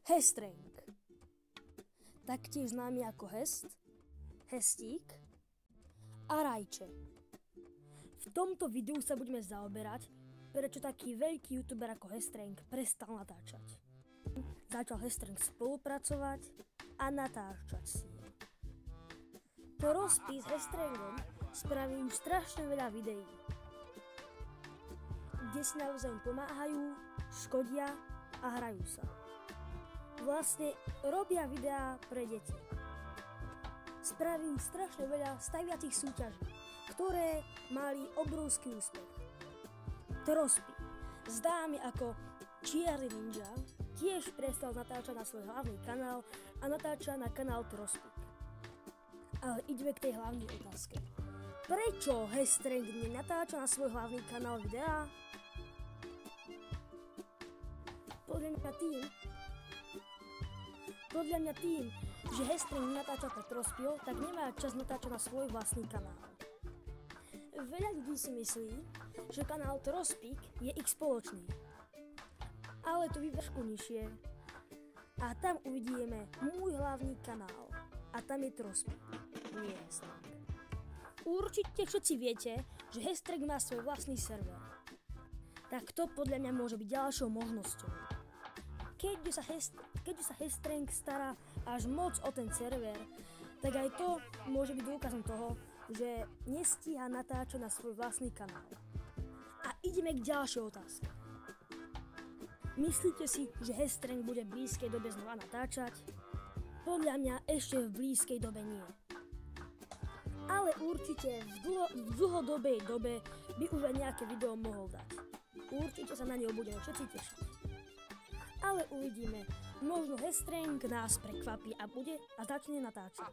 Hestreng, taktiež známy ako Hest, Hestík a Rajče. V tomto videu sa budeme zaoberať, prečo taký veľký youtuber ako Hestreng prestal natáčať. Začal Hestreng spolupracovať a natáčať si. Trospy s Hestrengom spravili už strašne veľa videí, kde si navzájom pomáhajú, škodia a hrajú sa. Vlastne robia videá pre deti. Spravili strašne veľa staviacich súťaží, ktoré mali obrovský úspech. Trospy, známy ako Čierny ninja, tiež prestal natáčať na svoj hlavný kanál a natáča na kanál Trospy. Ale ideme k tej hlavnej otázke. Prečo Hestreng nenatáča na svoj hlavný kanál videá? Podľa mňa tým, že Hestreng natáča pre Trospyho, tak nemá čas natáčať na svoj vlastný kanál. Veľa ľudí si myslí, že kanál Trospy je ich spoločný. Ale to vyvršku nižšie. A tam uvidíme môj hlavný kanál. A tam je Trospy. Nie Hestreng. Určite všetci viete, že Hestreng má svoj vlastný server. Tak to podľa mňa môže byť ďalšou možnosťou. Keďže sa Hestreng stará až moc o ten server, tak aj to môže byť dôkazom toho, že nestíha natáčať na svoj vlastný kanál. A ideme k ďalšej otázke. Myslíte si, že Hestreng bude v blízkej dobe znova natáčať? Podľa mňa ešte v blízkej dobe nie. Ale určite v dlhodobej dobe by už aj nejaké video mohol dať. Určite sa na neho budeme všetci tešiť. Ale uvidíme, možno Hestreng nás prekvapí a začne natáčať.